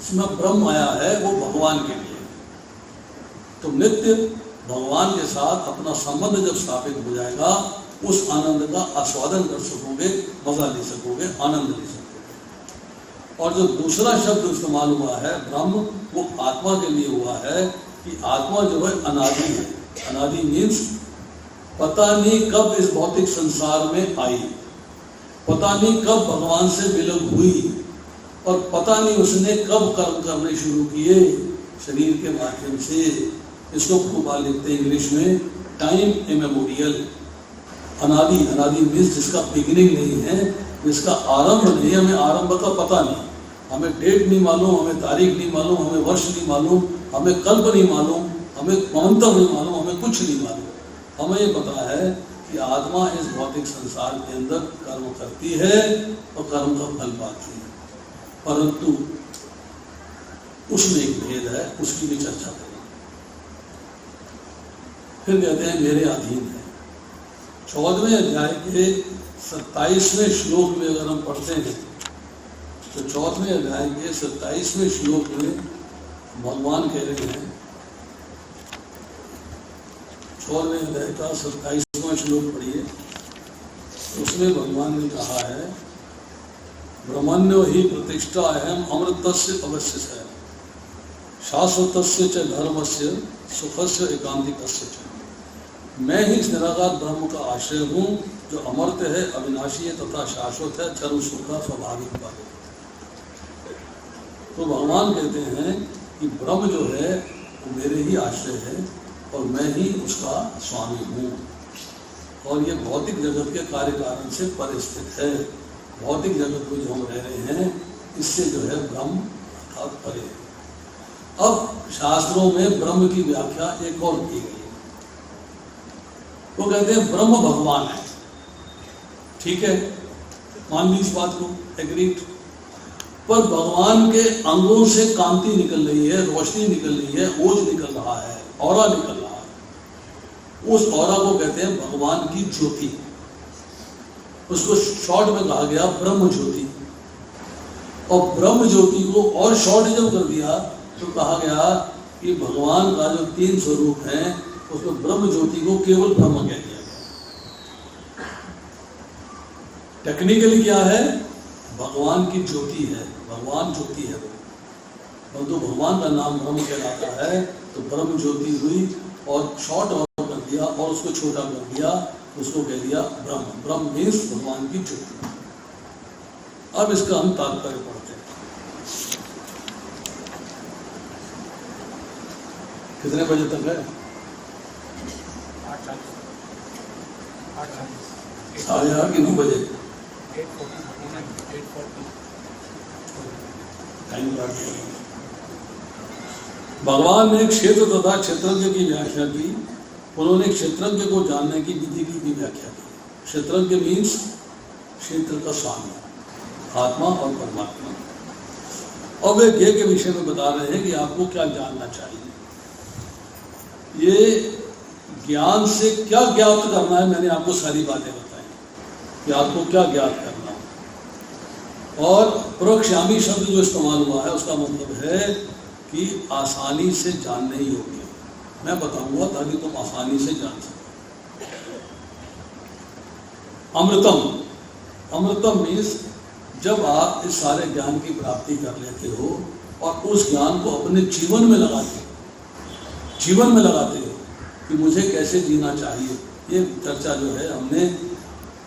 इसमें ब्रह्म आया है वो भगवान के लिए। तुम नित्य भगवान के साथ अपना संबंध जब स्थापित हो जाएगा, उस आनंद का आस्वादन कर सकोगे, मजा ले सकोगे, आनंद ले सकोगे। और जो दूसरा शब्द इस्तेमाल हुआ है ब्रह्म, वो आत्मा के लिए हुआ है कि आत्मा जो है अनादि है। अनादि मीन्स पता नहीं कब इस भौतिक संसार में आई, पता नहीं कब भगवान से विलग हुई, और पता नहीं उसने कब कर्म करने शुरू किए शरीर के माध्यम से। इसको खूबाल लिखते हैं इंग्लिश में, टाइम इमेमोरियल। अनादि, अनादि मीन्स जिसका बिगिनिंग नहीं है, जिसका आरंभ नहीं है, हमें आरंभ का पता नहीं, हमें डेट नहीं मालूम, हमें तारीख नहीं मालूम, हमें वर्ष नहीं मालूम, हमें कल्प नहीं मालूम, हमें मंत्र नहीं मालूम, हमें कुछ नहीं मालूम। हमें ये पता है कि आत्मा इस भौतिक संसार के अंदर कर्म करती है और कर्म का फल पाती है, परंतु उसमें एक भेद है, उसकी भी चर्चा करें। फिर कहते हैं मेरे अधीन है। 14वें अध्याय के 27वें श्लोक में अगर हम पढ़ते हैं तो 14वें अध्याय के 27वें श्लोक में भगवान कह रहे हैं, 14वें अध्याय का 27वां श्लोक पढ़िए, उसमें भगवान ने कहा है ब्रह्मण्यो ही प्रतिष्ठा अहम अमृतस्य अवश्य है, शाश्वतस्य च धर्मस्य सुखस्य एकांतिकस्य च। मैं ही इस निराकार ब्रह्म का आश्रय हूँ जो अमर्त्य है, अविनाशी है तथा शाश्वत है, चरम सुख का स्वाभाविक पद। तो भगवान कहते हैं कि ब्रह्म जो है वो मेरे ही आश्रय है और मैं ही उसका स्वामी हूँ, और ये भौतिक जगत के कार्य कारण से परिस्थित है। भौतिक जगत में जो हम रह रहे हैं इससे जो है ब्रह्म अर्थात परे। अब शास्त्रों में ब्रह्म की व्याख्या एक और की गई, वो कहते हैं ब्रह्म भगवान है। ठीक है, मान ली इस बात को, एग्रीड। पर भगवान के अंगों से कांति निकल रही है, रोशनी निकल रही है, ओज निकल रहा है, ऑरा निकल रहा है। उस ऑरा को कहते हैं भगवान की ज्योति। उसको शॉर्ट में कहा गया ब्रह्म ज्योति। और ब्रह्म ज्योति को और शॉर्ट जब कर दिया तो कहा गया कि भगवान का जो 3 स्वरूप हैं उसमें ब्रह्म ज्योति को केवल ब्रह्म कह दिया गया। टेक्निकली क्या है? भगवान की ज्योति है, भगवान ज्योति है वो, परंतु भगवान का नाम ब्रह्म कहलाता है, तो ब्रह्म ज्योति हुई और शॉर्ट और कर दिया और उसको छोटा कर दिया, उसको कह दिया ब्रह्म। ब्रह्म मीन्स भगवान की ज्योति। अब इसका हम तात्पर्य पढ़ते हैं। कितने बजे तक है? 8:30 कि 9 बजे? भगवान ने क्षेत्र तथा क्षेत्रज्ञ की व्याख्या की। उन्होंने क्षेत्रज्ञ को जानने की विधि की भी व्याख्या की। क्षेत्रज्ञ मीन्स क्षेत्र का स्वामी, आत्मा और परमात्मा। और वे ज्ञेय के विषय में बता रहे हैं कि आपको क्या जानना चाहिए। ये ज्ञान से क्या ज्ञात करना है, मैंने आपको सारी बातें बताई कि आपको क्या ज्ञात करना है। और प्रवक्ष्यामि शब्द जो इस्तेमाल हुआ है उसका मतलब है कि आसानी से जानने योग्य। मैं बताऊंगा ताकि तुम आसानी से जान सको। अमृतम, अमृतम मीन्स जब आप इस सारे ज्ञान की प्राप्ति कर लेते हो और उस ज्ञान को अपने जीवन में लगाते हो कि मुझे कैसे जीना चाहिए। ये चर्चा जो है हमने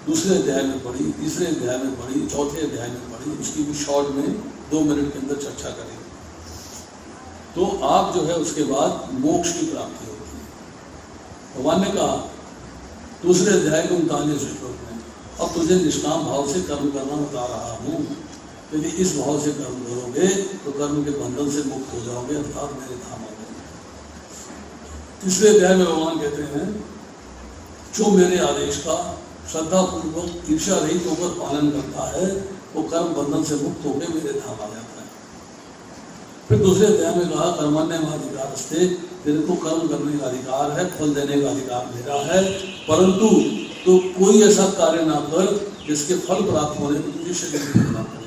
दूसरे अध्याय में पढ़ी, तीसरे अध्याय में पढ़ी, चौथे अध्याय में पढ़ी। उसकी भी शॉर्ट में 2 मिनट के अंदर चर्चा करेंगे। तो आप जो है उसके बाद मोक्ष की प्राप्ति होती है। भगवान ने कहा दूसरे अध्याय के 39 श्लोक में, अब तुझे निष्काम भाव से कर्म करना बता रहा हूँ। यदि इस भाव से कर्म करोगे तो कर्म के बंधन से मुक्त हो जाओगे, अर्थात मेरे धाम आओगे। तीसरे अध्याय में भगवान कहते हैं जो मेरे आदेश का श्रद्धा पूर्वक ईर्ष्या रहित होकर पालन करता है वो कर्म बंधन से मुक्त होकर मेरे धाम आ जाता है। फिर दूसरे अध्याय में कहा कर्मण्येवाधिकारस्ते, तेरे को कर्म करने का अधिकार है, फल देने का अधिकार मेरा है, परंतु तो कोई ऐसा कार्य ना कर जिसके फल प्राप्त होने में तुझे शरीर करना पड़े।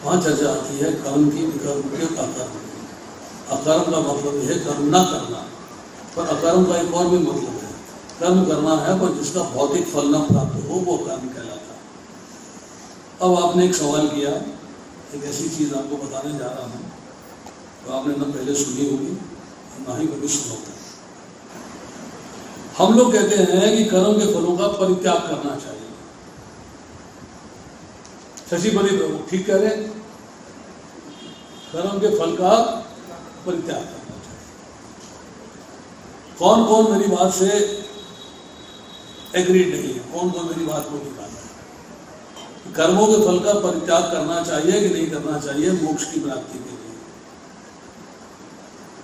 वहां चर्चा आती है कर्म की, विकर्म की, अकर्म की। अकर्म का मतलब है कर्म ना करना, पर अकर्म का एक और भी मतलब है, कर्म करना है पर जिसका भौतिक फल न प्राप्त हो वो कर्म कहलाता है। अब आपने एक सवाल किया, एक ऐसी चीज आपको बताने जा रहा हूँ तो आपने न पहले सुनी होगी ना ही कभी सुनोगे। हम लोग कहते हैं कि कर्म के फलों का परित्याग करना चाहिए। शशि बलि प्रभु ठीक कह रहे हैं, कर्म के फल का परित्याग करना चाहिए। कौन कौन मेरी बात से एग्रीड नहीं है, कौन कौन मेरी बात को निकाला है? कर्मों के फल का परित्याग करना चाहिए कि नहीं करना चाहिए मोक्ष की प्राप्ति के लिए?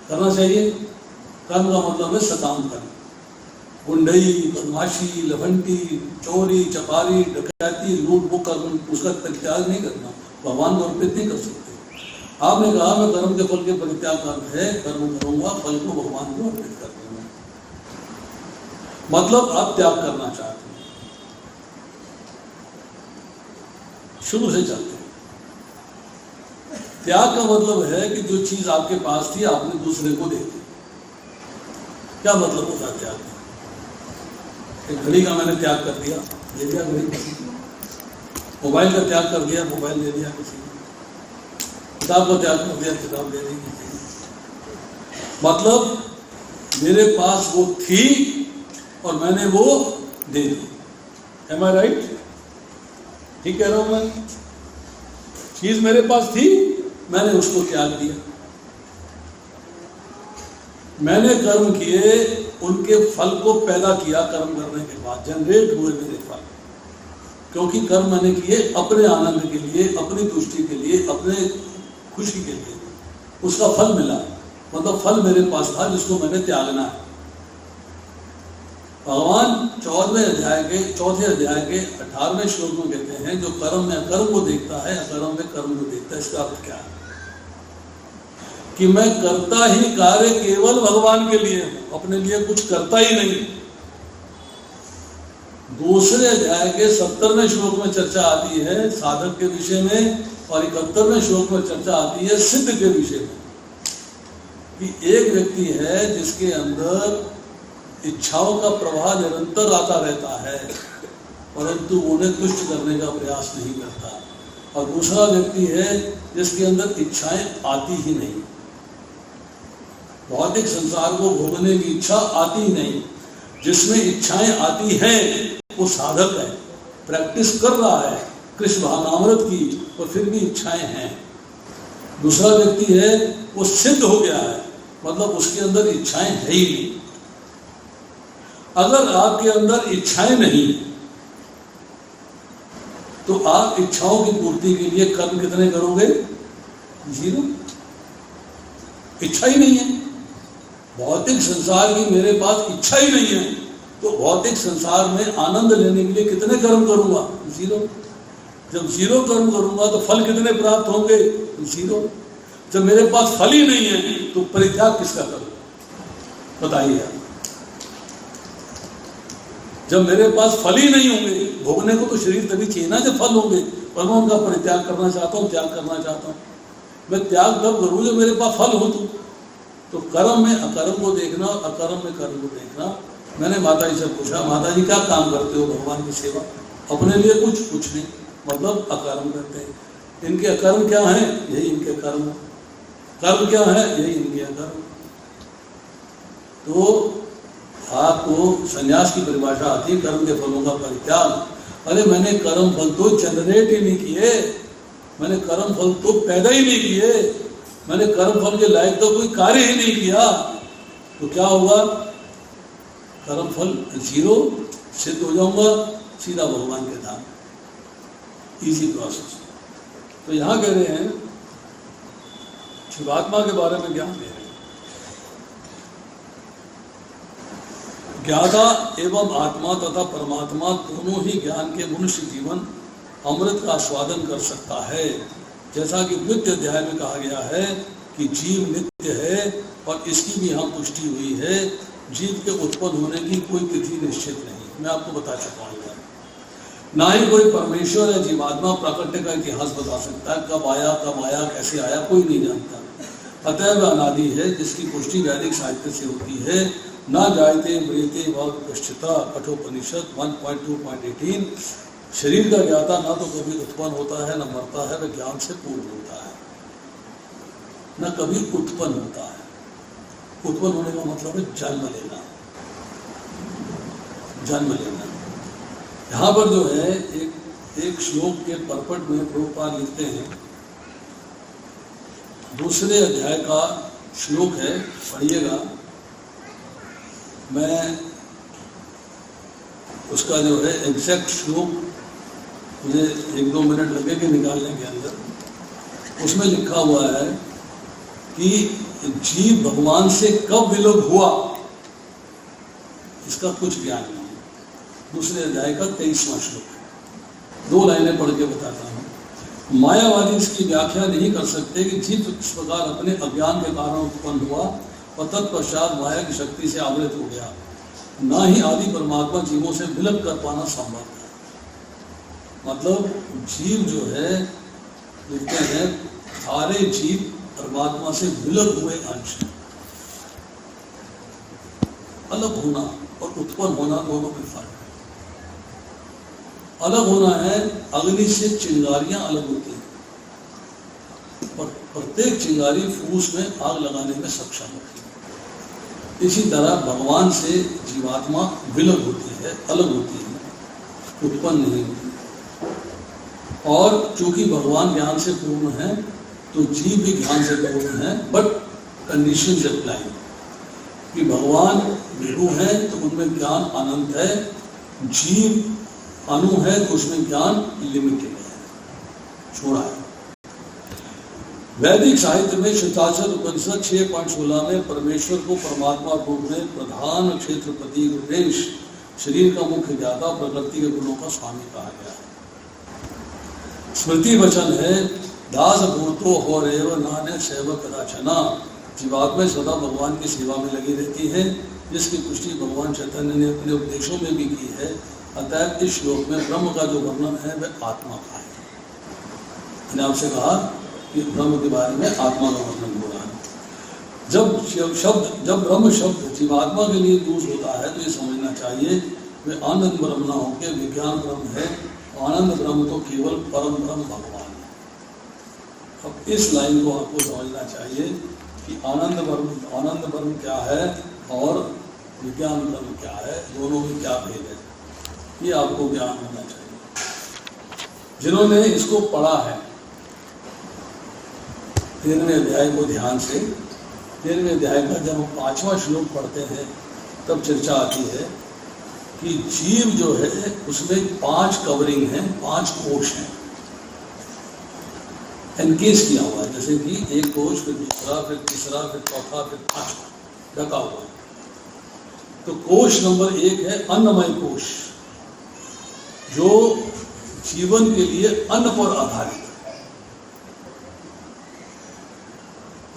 करना चाहिए। कर्म का मतलब है सकाम कर्म, गुंडई, बदमाशी, लभंटी, चोरी, चपारी, डकैती, लूट, वो कर्म, उसका परित्याग नहीं करना, भगवान को अर्पित नहीं कर सकते। आपने कहा मैं कर्म के फल के परित्याग का अर्थ है कर्म करूंगा, फल को भगवान को अर्पित कर दूंगा। मतलब आप त्याग करना चाहते हैं, शुरू से चलते हैं। त्याग का मतलब है कि जो चीज आपके पास थी आपने दूसरे को दे दी। क्या मतलब होता है त्याग? एक घड़ी का मैंने त्याग कर दिया, ले लिया घड़ी। मोबाइल का त्याग कर दिया, मोबाइल ले लिया किसी ने। किताब का त्याग कर दिया, किताब ले ली किसी ने। मतलब मेरे पास वो थी और मैंने वो दे दी। एम आई राइट? ठीक कह रहा हूं मैं? चीज मेरे पास थी, मैंने उसको त्याग दिया। मैंने कर्म किए, उनके फल को पैदा किया, कर्म करने के बाद जनरेट हुए मेरे फल। क्योंकि कर्म मैंने किए अपने आनंद के लिए, अपनी तुष्टि के लिए, अपने खुशी के लिए, उसका फल मिला। मतलब फल मेरे पास था जिसको मैंने त्यागना है। भगवान 14वें अध्याय के 4थे अध्याय के 18वें श्लोक में कहते हैं जो कर्म में अकर्म को देखता है, अकर्म में कर्म को देखता है। इसका अर्थ क्या है? कि मैं करता ही कार्य केवल भगवान के लिए हूं, अपने लिए कुछ करता ही नहीं। दूसरे अध्याय के 70वें श्लोक में चर्चा आती है साधक के विषय में, और 71वें श्लोक में चर्चा आती है सिद्ध के विषय में। कि एक व्यक्ति है जिसके अंदर इच्छाओं का प्रवाह निरंतर आता रहता है, परंतु उन्हें तुष्ट करने का प्रयास नहीं करता। और दूसरा व्यक्ति है जिसके अंदर इच्छाएं आती ही नहीं, भौतिक संसार को भोगने की इच्छा आती ही नहीं। जिसमें इच्छाएं आती हैं वो साधक है, प्रैक्टिस कर रहा है कृष्ण भावनामृत की, और फिर भी इच्छाएं हैं। दूसरा व्यक्ति है वो सिद्ध हो गया है, मतलब उसके अंदर इच्छाएं है ही नहीं। अगर आपके अंदर इच्छाएं नहीं तो आप इच्छाओं की पूर्ति के लिए कर्म कितने करोगे? 0। इच्छा ही नहीं है, भौतिक संसार की मेरे पास इच्छा ही नहीं है, तो भौतिक संसार में आनंद लेने के लिए कितने कर्म करूंगा? 0। जब 0 कर्म करूंगा तो फल कितने प्राप्त होंगे? 0। जब मेरे पास फल ही नहीं है तो परित्याग किसका करूंगा? बताइए आप। जब मेरे पास फल ही नहीं होंगे, भोगने को तो शरीर तभी चाहिए ना जब फल होंगे, पर मैं उनका परित्याग करना चाहता हूँ, त्याग करना चाहता हूँ। मैं त्याग कब करूँ? जब मेरे पास फल हो तो कर्म में अकर्म को देखना, अकर्म में कर्म को देखना। मैंने माता जी से पूछा, माता जी क्या काम करते हो भगवान की सेवा? अपने लिए कुछ नहीं, मतलब अकर्म करते हैं। इनके अकर्म क्या है? यही इनके कर्म है। कर्म क्या है? यही इनके अकर्म। तो आपको सन्यास की परिभाषा आती है कर्म के फलों का परित्याग। अरे मैंने कर्म फल तो जनरेट ही नहीं किए, मैंने कर्म फल तो पैदा ही नहीं किए, मैंने कर्म फल के लायक तो कोई कार्य ही नहीं किया, तो क्या होगा? कर्म फल 0 सिद्ध हो जाऊंगा, सीधा भगवान के धाम। Easy process. तो यहां कह रहे हैं शिवात्मा के बारे में ज्ञान दे रहे हैं। ज्ञाता एवं आत्मा तथा परमात्मा दोनों ही ज्ञान के मनुष्य जीवन अमृत का आस्वादन कर सकता है। जैसा कि नित्य अध्याय में कहा गया है कि जीव नित्य है और इसकी भी यहाँ पुष्टि हुई है। जीव के उत्पन्न होने की कोई तिथि निश्चित नहीं, मैं आपको बता चुका हूँ। ना ही कोई परमेश्वर या जीवात्मा प्राकट्य का इतिहास बता सकता है, कब आया, कैसे आया, कोई नहीं जानता। अतएव अनादि है, जिसकी पुष्टि वैदिक साहित्य से होती है। ना जायते मृते व पश्चिता, कठोपनिषद 1.2.18। शरीर का ज्ञाता ना तो कभी उत्पन्न होता है, न मरता है, वह ज्ञान से पूर्ण होता है, न कभी उत्पन्न होता है। उत्पन्न होने का मतलब है जन्म लेना, जन्म लेना। यहाँ पर जो है एक श्लोक के परपट में प्रभुपाद लिखते हैं, दूसरे अध्याय का श्लोक है, पढ़िएगा। मैं उसका जो है एग्जैक्ट श्लोक मुझे 1-2 मिनट लगेंगे निकालने के अंदर। उसमें लिखा हुआ है कि जीव भगवान से कब विलुप्त हुआ, इसका कुछ ज्ञान नहीं। दूसरे अध्याय का 23वां श्लोक है। 2 लाइनें पढ़ के बताता हूँ। मायावादी इसकी व्याख्या नहीं कर सकते कि जीव इस प्रकार अपने अज्ञान के कारण उत्पन्न हुआ और तत्पश्चात माया की शक्ति से आवृत हो गया। ना ही आदि परमात्मा जीवों से विलुप्त कर पाना संभव है। मतलब जीव जो है, लिखते हैं, सारे जीव परमात्मा से विलुप्त हुए अंश हैं। अलग होना और उत्पन्न होना दोनों में फर्क है। अलग होना है, अग्नि से चिंगारियां अलग होती हैं, और प्रत्येक चिंगारी फूस में आग लगाने में सक्षम होती है। इसी तरह भगवान से जीवात्मा विलुप्त होती है, अलग होती है, उत्पन्न नहीं होती। और चूंकि भगवान ज्ञान से पूर्ण है तो जीव भी ज्ञान से पूर्ण है, बट कंडीशन अप्लाई कि भगवान विभु है तो उनमें ज्ञान अनंत है, जीव अणु है तो उसमें ज्ञान लिमिटेड है, छोड़ा है। वैदिक साहित्य में शुद्धाचल उपनिषद 6.16 में परमेश्वर को परमात्मा रूप में प्रधान क्षेत्रपति रूपेश, शरीर का मुख्य ज्ञाता, प्रकृति के गुणों का स्वामी कहा गया है। स्मृति वचन है, दास भूतो हो रेव नान्य सेवक कदाचना। जीवात्मा सदा भगवान की सेवा में लगी रहती है, जिसकी पुष्टि भगवान चैतन्य ने अपने उपदेशों में भी की है। अतः इस श्लोक में ब्रह्म का जो वर्णन है वह आत्मा का है। मैंने आपसे कहा कि ब्रह्म के बारे में आत्मा का वर्णन हो रहा है। जब ब्रह्म शब्द जीवात्मा के लिए यूज होता है तो ये समझना चाहिए वे आनंद ब्रह्म ना होकर विज्ञान ब्रह्म है। आनंद ब्रह्म तो केवल परम ब्रह्म भगवान है। अब इस लाइन को आपको समझना चाहिए कि आनंद ब्रह्म क्या है और विज्ञान ब्रह्म क्या है, दोनों में क्या भेद है, ये आपको ज्ञान होना चाहिए। जिन्होंने इसको पढ़ा है 13वें अध्याय को ध्यान से, 13वें अध्याय का जब हम 5वां श्लोक पढ़ते हैं तब चर्चा आती है कि जीव जो है उसमें 5 कवरिंग हैं, 5 कोश हैं, एनकेस किया हुआ है। जैसे कि एक कोश, फिर दूसरा, फिर तीसरा, फिर चौथा, फिर 5वां ढका हुआ है। तो कोश नंबर 1 है अन्नमय कोश, जो जीवन के लिए अन्न पर आधारित है।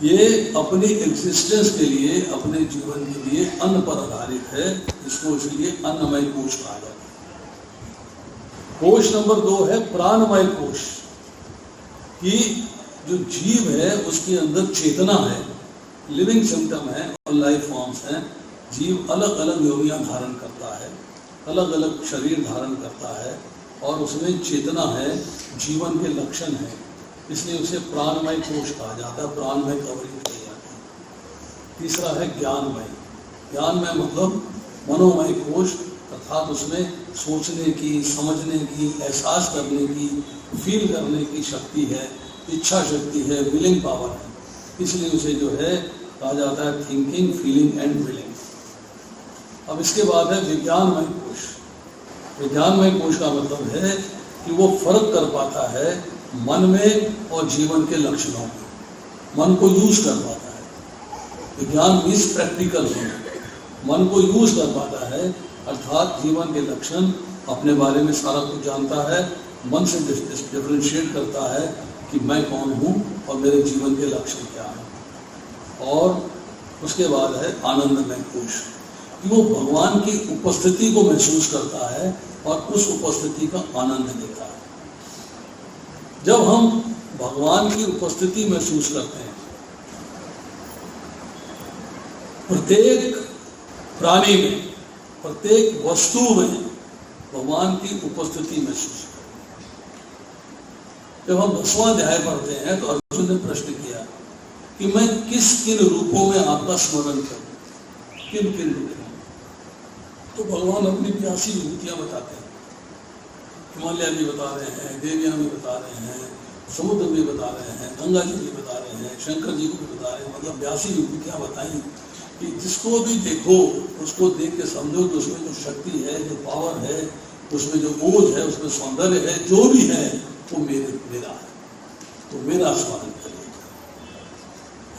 ये अपनी एग्जिस्टेंस के लिए, अपने जीवन के लिए अन्न पर आधारित है, इसको इसलिए अन्नमय कोश कहा जाता है। कोश नंबर 2 है प्राणमय कोश, कि जो जीव है उसके अंदर चेतना है, लिविंग सिम्टम है और लाइफ फॉर्म्स हैं। जीव अलग अलग योनियां धारण करता है, अलग अलग शरीर धारण करता है और उसमें चेतना है, जीवन के लक्षण है, इसलिए उसे प्राणमय कोश कहा जाता है, प्राणमय कवरिंग कही जाती है। तीसरा है ज्ञानमय। ज्ञानमय मतलब मनोमय कोश, अर्थात उसमें सोचने की, समझने की, एहसास करने की, फील करने की शक्ति है, इच्छा शक्ति है, विलिंग पावर है, इसलिए उसे जो है कहा जाता है थिंकिंग, फीलिंग एंड विलिंग। अब इसके बाद है विज्ञानमय कोश। विज्ञानमय कोश का मतलब है कि वो फर्क कर पाता है मन में और जीवन के लक्षणों में, मन को यूज कर पाता है। विज्ञान मीन्स प्रैक्टिकल होना, मन को यूज कर पाता है, अर्थात जीवन के लक्षण, अपने बारे में सारा कुछ जानता है, मन से डिफरेंशिएट करता है कि मैं कौन हूँ और मेरे जीवन के लक्षण क्या हैं। और उसके बाद है आनंदमय कोश, कि वो भगवान की उपस्थिति को महसूस करता है और उस उपस्थिति का आनंद लेता है। जब हम भगवान की उपस्थिति महसूस करते हैं, प्रत्येक प्राणी में, प्रत्येक वस्तु में भगवान की उपस्थिति महसूस करते हैं। जब हम 10वां अध्याय पढ़ते हैं तो अर्जुन ने प्रश्न किया कि मैं किस किन रूपों में आपका स्मरण करूं, किन किन रूपों। तो भगवान अपनी 82 विभूतियां बताते हैं। हिमालय भी बता रहे हैं, देवियां भी बता रहे हैं, समुद्र भी बता रहे हैं, गंगा जी भी बता रहे हैं, शंकर जी को भी बता रहे हैं। मतलब 82 विभूतियां बताई कि जिसको भी देखो उसको देख के समझो कि उसमें जो शक्ति है, जो पावर है, उसमें जो ओज है, उसमें सौंदर्य है, जो भी है वो मेरा है, तो मेरा स्मरण करिए।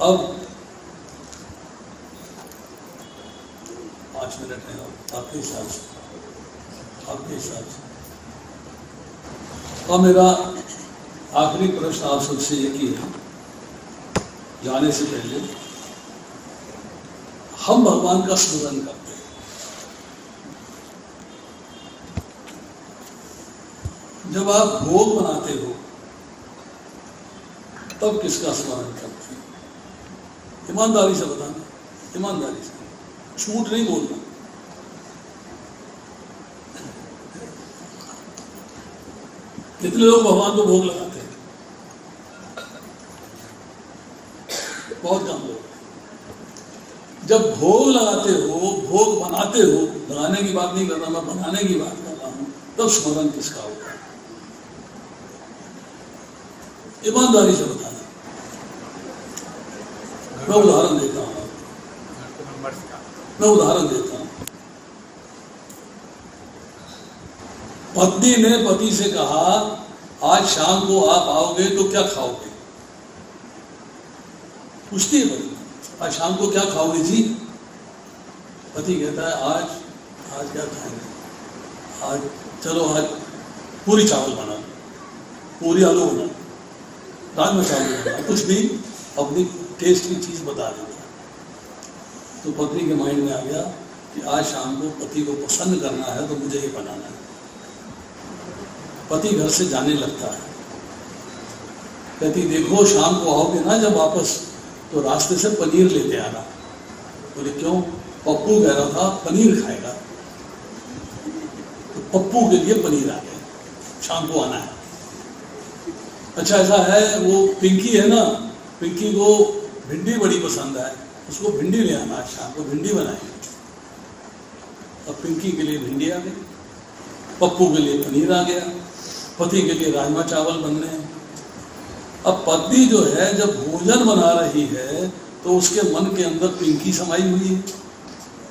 अब 5 मिनट है आपके हिसाब से, आपके हिसाब से। और मेरा आखिरी प्रश्न आप सबसे एक ही है, जाने से पहले हम भगवान का स्मरण करते हैं। जब आप भोग बनाते हो तब किसका स्मरण करते हैं? ईमानदारी से बताना, ईमानदारी से, झूठ नहीं बोलना। कितने लोग भगवान को भोग लगाते हैं? बहुत कम लोग। जब भोग लगाते हो, भोग बनाते हो, लगाने की बात नहीं कर रहा मैं, बनाने की बात कर रहा हूं, तब स्मरण किसका होगा? ईमानदारी से बताना। मैं उदाहरण देता हूं, मैं उदाहरण देता हूं। पत्नी ने पति से कहा आज शाम को आप आओगे तो क्या खाओगे? पूछती है पत्नी, आज शाम को क्या खाओगे जी? पति कहता है आज क्या खाएंगे? आज चलो आज पूरी चावल बना लो, पूरी आलू बना लो, राजमा चावल बना, कुछ भी अपनी टेस्ट की चीज बता देता। तो पत्नी के माइंड में आ गया कि आज शाम को पति को पसंद करना है तो मुझे ही बनाना है। पति घर से जाने लगता है, कहती देखो शाम को आओगे ना जब वापस तो रास्ते से पनीर लेते आना। बोले क्यों? पप्पू कह रहा था पनीर खाएगा, तो पप्पू के लिए पनीर आ गया, शाम को आना है। अच्छा ऐसा है, वो पिंकी है ना, पिंकी को भिंडी बड़ी पसंद है, उसको भिंडी ले आना, शाम को भिंडी बनाएंगे। अब पिंकी के लिए भिंडी आ गई, पप्पू के लिए पनीर आ गया, पति के लिए राजमा चावल बनने। अब पत्नी जो है जब भोजन बना रही है तो उसके मन के अंदर पिंकी समाई हुई है,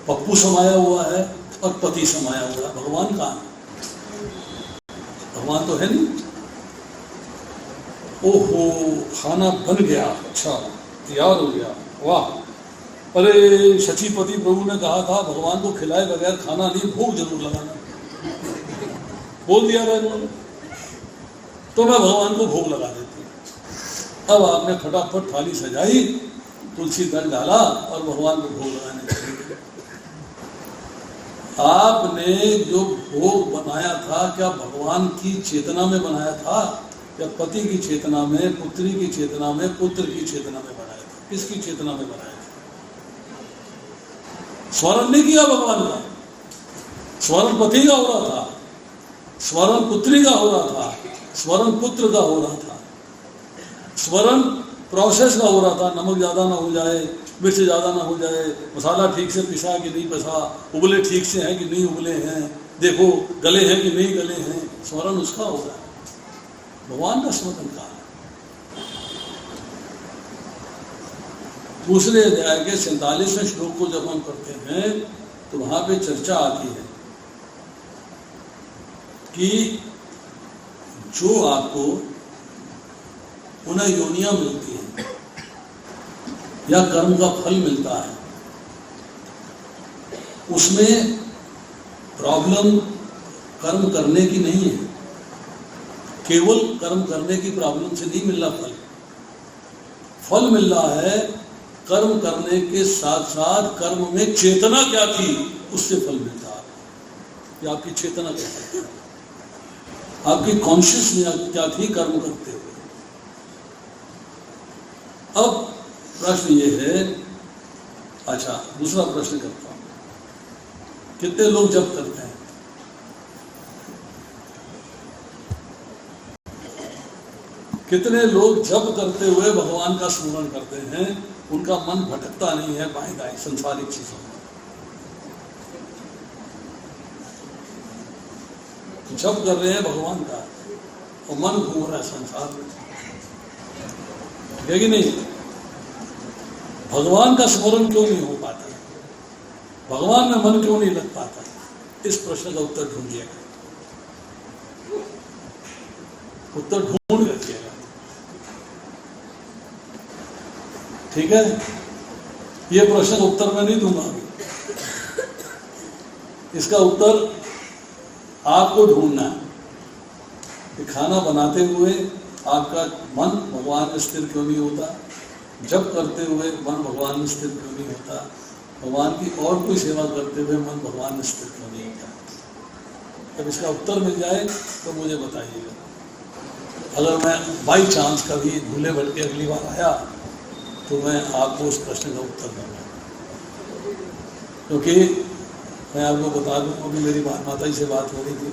पप्पू समाया हुआ है और पति समाया हुआ है। भगवान कहाँ है? भगवान तो है नहीं। ओहो खाना बन गया, अच्छा तैयार हो गया, वाह, अरे शचीपति प्रभु ने कहा था भगवान को खिलाए बगैर खाना नहीं, भूख जरूर लगाना, बोल दिया था इन्होंने, तो मैं भगवान को भोग लगा देती। अब आपने फटाफट थाली सजाई, तुलसी दल डाला और भगवान को भोग लगाने लगे। आपने जो भोग बनाया था क्या भगवान की चेतना में बनाया था या पति की चेतना में, पुत्री की चेतना में, पुत्र की चेतना में बनाया था? किसकी चेतना में बनाया था? स्मरण नहीं किया भगवान का, स्मरण पति का हो रहा था, स्मरण पुत्री का हो रहा था, स्मरण पुत्र का हो रहा था, स्मरण प्रोसेस का हो रहा था। नमक ज़्यादा ना हो जाए, मिर्च ज़्यादा ना हो जाए, मसाला ठीक से पिसा कि नहीं पिसा, उबले ठीक से हैं कि नहीं उबले हैं, देखो गले हैं कि नहीं गले हैं, स्मरण उसका हो रहा है। भगवान का स्मरण का दूसरे अध्याय के 47वें श्लोक को जब हम पढ़ते हैं तो वहां पे चर्चा आती है कि जो आपको पुनः योनियां मिलती है या कर्म का फल मिलता है, उसमें प्रॉब्लम कर्म करने की नहीं है, केवल कर्म करने की प्रॉब्लम से नहीं मिल रहा फल। फल मिल रहा है कर्म करने के साथ साथ कर्म में चेतना क्या थी उससे फल मिलता है। कि आपकी चेतना क्या थी, आपकी कॉन्शियसनेस क्या थी कर्म करते हुए। अब प्रश्न ये है, अच्छा दूसरा प्रश्न करता हूं, कितने लोग जप करते हैं? कितने लोग जप करते हुए भगवान का स्मरण करते हैं, उनका मन भटकता नहीं है बाएं दाएं संसारिक चीजों में? जप कर रहे हैं भगवान का और मन घूम रहा है संसार में, है कि नहीं? भगवान का स्मरण क्यों नहीं हो पाता, भगवान में मन क्यों नहीं लग पाता? इस प्रश्न का उत्तर ढूंढिएगा, उत्तर ढूंढ रखिएगा, ठीक है? ये प्रश्न का उत्तर मैं नहीं दूंगा अभी, इसका उत्तर आपको ढूंढना है कि खाना बनाते हुए आपका मन भगवान में स्थिर क्यों नहीं होता, जब करते हुए मन भगवान में स्थिर क्यों नहीं होता, भगवान की और कोई सेवा करते हुए मन भगवान में स्थिर क्यों नहीं होता। जब इसका उत्तर मिल जाए तो मुझे बताइएगा। अगर मैं बाई चांस कभी भूले भटके अगली बार आया तो मैं आपको उस प्रश्न का उत्तर दूंगा, क्योंकि मैं आपको बता दूं, अभी मेरी माता जी से बात हो रही थी,